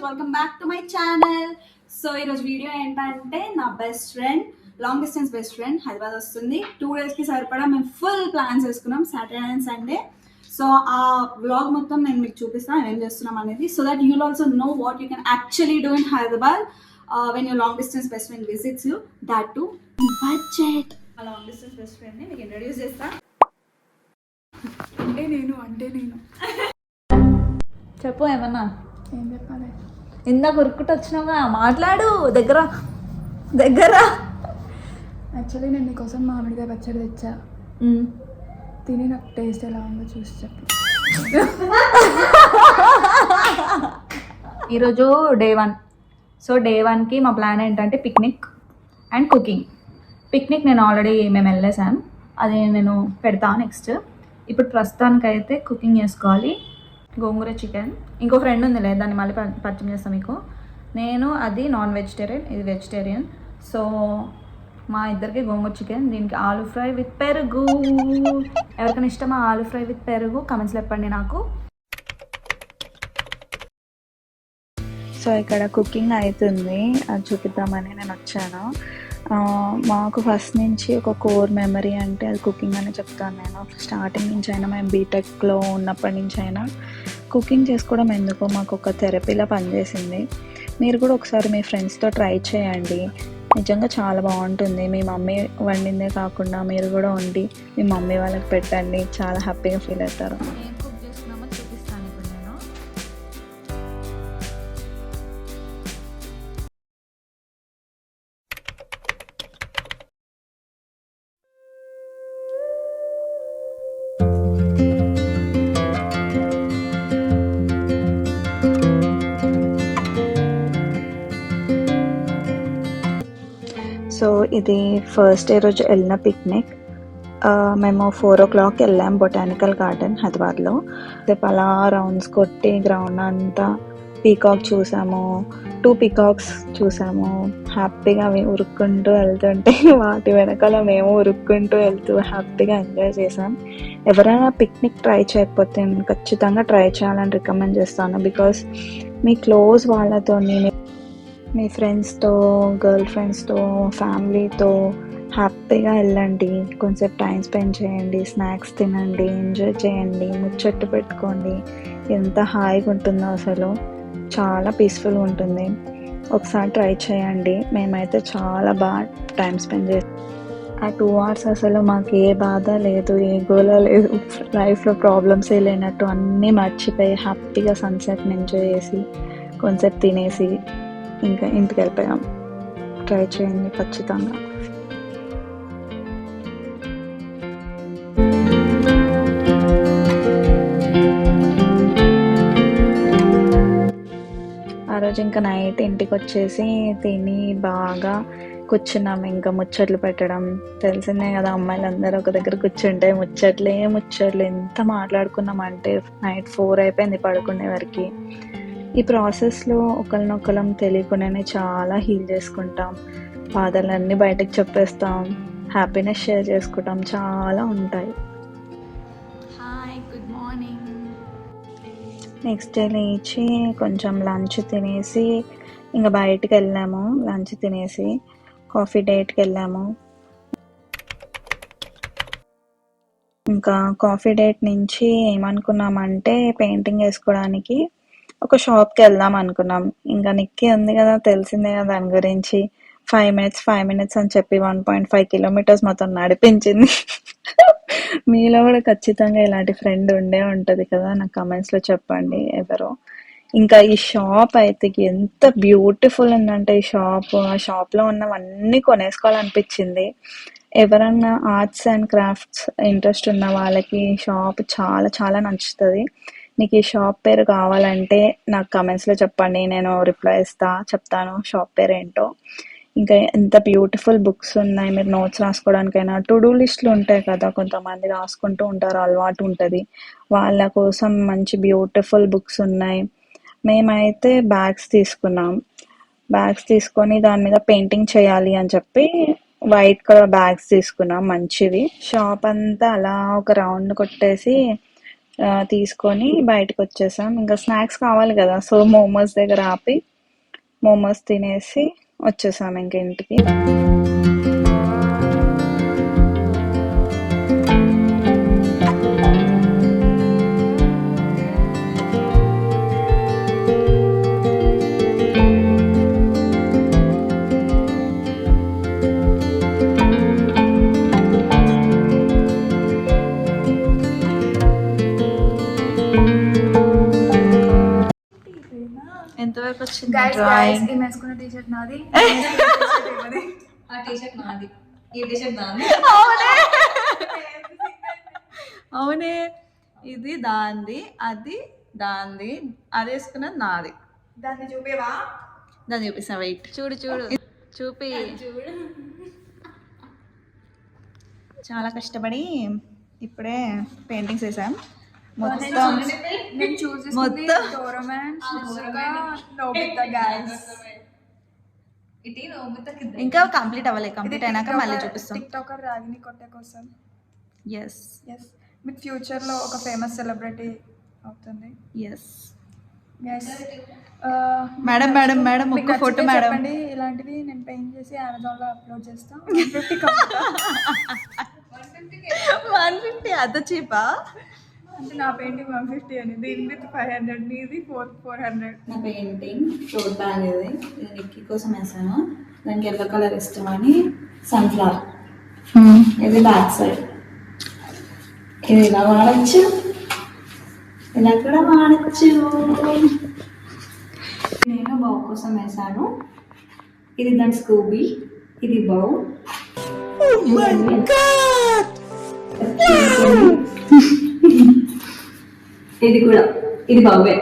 Welcome back to my channel. So ఈరోజు video ఏంటంటే నా best friend, long distance best friend Hyderabad వస్తుంది. 2 డేస్కి సరిపడా మేము ఫుల్ ప్లాన్స్ వేసుకున్నాం, సాటర్డే అండ్ సండే. సో ఆ వ్లాగ్ మొత్తం నేను మీకు చూపిస్తాను ఏం చేస్తున్నాం అనేది, so that you'll also know what you can actually do in Hyderabad when you long distance best friend visits you, that to budget. ఆ లాంగ్ డిస్టెన్స్ బెస్ట్ ఫ్రెండ్ని మీకు ఇంట్రడ్యూస్ చేస్తా. అంటే నేను చెప్పు ఏమన్నా. ఏం చెప్పాలి? ఇందాక ఉరుక్కుంటూ వచ్చినావుగా, మాట్లాడు. దగ్గర యాక్చువల్లీ నేను నీకోసం మామిడికాయ పచ్చడి తెచ్చా. తిని నాకు టేస్ట్ ఎలా ఉందో చూసి చెప్పు. ఈరోజు డే 1. సో డే 1కి మా ప్లాన్ ఏంటంటే పిక్నిక్ అండ్ కుకింగ్. పిక్నిక్ నేను ఆల్రెడీ మేము వెళ్ళేసాం, అది నేను పెడతా నెక్స్ట్. ఇప్పుడు ప్రస్తుతానికైతే కుకింగ్ చేసుకోవాలి. గోంగూర చికెన్, ఇంకో ఫ్రెండ్ ఉందిలే, దాన్ని మళ్ళీ పరిచయం చేస్తాను మీకు. నేను అది నాన్ వెజిటేరియన్, ఇది వెజిటేరియన్. సో మా ఇద్దరికి గోంగూర చికెన్, దీనికి ఆలూ ఫ్రై విత్ పెరుగు. ఎవరికైనా ఇష్టమా ఆలూ ఫ్రై విత్ పెరుగు? కమెంట్స్లో చెప్పండి నాకు. సో ఇక్కడ కుకింగ్ అవుతుంది, అది చూపిద్దామని నేను వచ్చాను. మాకు ఫస్ట్ నుంచి ఒక కోర్ మెమరీ అంటే అది కుకింగ్ అని చెప్తాను నేను. స్టార్టింగ్ నుంచి అయినా, మేము బీటెక్లో ఉన్నప్పటి నుంచి అయినా కుకింగ్ చేసుకోవడం ఎందుకో మాకు ఒక థెరపీలా పనిచేసింది. మీరు కూడా ఒకసారి మీ ఫ్రెండ్స్తో ట్రై చేయండి, నిజంగా చాలా బాగుంటుంది. మీ మమ్మీ వండిందే కాకుండా మీరు కూడా వండి మీ మమ్మీ వాళ్ళకి పెట్టండి, చాలా హ్యాపీగా ఫీల్ అవుతారు. ఏం కుక్ చేస్తున్నామో చూపిస్తాను ఇప్పుడు నేను. సో ఇది ఫస్ట్ డే రోజు వెళ్ళిన పిక్నిక్. మేము 4 o'clock వెళ్ళాం బొటానికల్ గార్డెన్ హైదరాబాద్లో. రేపు అలా రౌండ్స్ కొట్టి గ్రౌండ్ అంతా పీకాక్ చూసాము, 2 పీకాక్స్ చూసాము. హ్యాపీగా అవి ఉరుక్కుంటూ వెళ్తుంటే వాటి వెనకాల మేము ఉరుక్కుంటూ వెళ్తూ హ్యాపీగా ఎంజాయ్ చేసాం. ఎవరైనా పిక్నిక్ ట్రై చేయకపోతే నేను ఖచ్చితంగా ట్రై చేయాలని రికమెండ్ చేస్తాను. బికాస్ మీ క్లోజ్ వాళ్ళతో, మీ ఫ్రెండ్స్తో, గర్ల్ ఫ్రెండ్స్తో, ఫ్యామిలీతో హ్యాపీగా వెళ్ళండి. కొంచెం టైం స్పెండ్ చేయండి, స్నాక్స్ తినండి, ఎంజాయ్ చేయండి, ముచ్చట్టు పెట్టుకోండి. ఎంత హాయిగా ఉంటుందో అసలు, చాలా పీస్ఫుల్గా ఉంటుంది. ఒకసారి ట్రై చేయండి. మేమైతే చాలా బాగా టైం స్పెండ్ చేస్తాం. ఆ 2 hours అసలు మాకు ఏ బాధ లేదు, ఏ గోల లేదు, లైఫ్లో ప్రాబ్లమ్సే లేనట్టు అన్నీ మర్చిపోయి హ్యాపీగా సన్సెట్ని ఎంజాయ్ చేసి కొంచెం తినేసి ఇంకా ఇంటికి వెళ్ళిపోయాం. ట్రై చేయండి ఖచ్చితంగా. ఆ రోజు ఇంకా నైట్ ఇంటికి వచ్చేసి తిని బాగా కూర్చున్నాం. ఇంకా ముచ్చట్లు పెట్టడం తెలిసిందే కదా, అమ్మాయిలందరూ ఒక దగ్గర కూర్చుంటే ముచ్చట్లు ఎంత మాట్లాడుకున్నామంటే నైట్ 4 అయిపోయింది పడుకునే వరకు. ఈ ప్రాసెస్లో ఒకరినొకరం తెలియకుండానే చాలా హీల్ చేసుకుంటాం, బాధలన్నీ బయటకు చెప్పేస్తాం, హ్యాపీనెస్ షేర్ చేసుకుంటాం, చాలా ఉంటాయి. Hi, good morning. Next day లేచి కొంచెం లంచ్ తినేసి ఇంకా బయటికి వెళ్ళాము. లంచ్ తినేసి కాఫీ డేట్కి వెళ్ళాము. ఇంకా కాఫీ డేట్ నుంచి ఏమనుకున్నామంటే పెయింటింగ్ వేసుకోవడానికి ఒక షాప్కి వెళ్దాం అనుకున్నాం. ఇంకా నిక్కి ఉంది కదా, తెలిసిందే కదా దాని గురించి. 5 minutes అని చెప్పి 1.5 kilometers మొత్తం నడిపించింది. మీలో కూడా ఖచ్చితంగా ఇలాంటి ఫ్రెండ్ ఉండే ఉంటుంది కదా, నాకు కమెంట్స్లో చెప్పండి ఎవరో. ఇంకా ఈ షాప్ అయితే ఎంత బ్యూటిఫుల్ ఉందంటే ఈ షాప్, ఆ షాప్లో ఉన్నవన్నీ కొనేసుకోవాలనిపించింది. ఎవరన్నా ఆర్ట్స్ అండ్ క్రాఫ్ట్స్ ఇంట్రెస్ట్ ఉన్న వాళ్ళకి ఈ షాప్ చాలా చాలా నచ్చుతుంది. మీకు ఈ షాప్ పేరు కావాలంటే నాకు కమెంట్స్లో చెప్పండి, నేను రిప్లై చెప్తాను షాప్ పేరు ఏంటో. ఇంకా ఎంత బ్యూటిఫుల్ బుక్స్ ఉన్నాయి. మీరు నోట్స్ రాసుకోవడానికైనా, టు డూ లిస్టులు ఉంటాయి కదా, కొంతమంది రాసుకుంటూ ఉంటారు, అలవాటు ఉంటుంది, వాళ్ళ కోసం మంచి బ్యూటిఫుల్ బుక్స్ ఉన్నాయి. మేమైతే బ్యాగ్స్ తీసుకున్నాం. బ్యాగ్స్ తీసుకొని దాని మీద పెయింటింగ్ చేయాలి అని చెప్పి వైట్ కలర్ బ్యాగ్స్ తీసుకున్నాం మంచివి. షాప్ అంతా అలా ఒక రౌండ్ కొట్టేసి తీసుకొని బయటకు వచ్చేసాం. ఇంకా స్నాక్స్ కావాలి కదా, సో మోమోస్ దగ్గర ఆపి మోమోస్ తినేసి వచ్చేసాం ఇంక ఇంటికి. ఎంతవరకు వచ్చింది డ్రాయింగ్? ఈ వేసుకున్న టీషర్ట్ నాది. ఆ టీషర్ట్ నాది, ఈ టీషర్ట్ నాది. అవునే, ఇది దాంది, అది దాంది, అది వేసుకున్నది నాది. దాన్ని చూపేవా? దాన్ని చూపిస్తా, వెయిట్. చూడు చూపి. చాలా కష్టపడి ఇప్పుడే పెయింటింగ్స్ వేసాం. మొత్తం ఇంకా కంప్లీట్ అవ్వలేదు. కంప్లీట్ అయినాక మళ్ళీ చూపిస్తాం. టిక్టాకర్ రాగిని కొట్టే కోసం. ఎస్ మీకు ఫ్యూచర్ లో ఒక ఫేమస్ సెలబ్రిటీ అవుతుంది. Yes Yes. మేడం ఒక్క ఫోటో మేడం. చెప్పండి, ఇలాంటివి నేను పెయింట్ చేసి అమెజాన్ లో అప్లోడ్ చేస్తాను. 150 అద చీపా? అంటే నా పెయింటింగ్ 150 అని, దీని విత్ 500, నీది 400. నా పెయింటింగ్ టోట్ బ్యాగ్ ఇది నిక్కీ కోసం వేసాను. దానికి ఎల్లో కలర్ ఇష్టమని సన్ఫ్లవర్. ఇది బ్యాక్ సైడ్. ఇది ఇలా వాడచ్చు, ఇలా కూడా వాడచ్చు. నేను బౌ కోసం వేసాను. ఇది దాని స్కూబీ, ఇది బౌ. ఇది కూడా, ఇది బౌవే.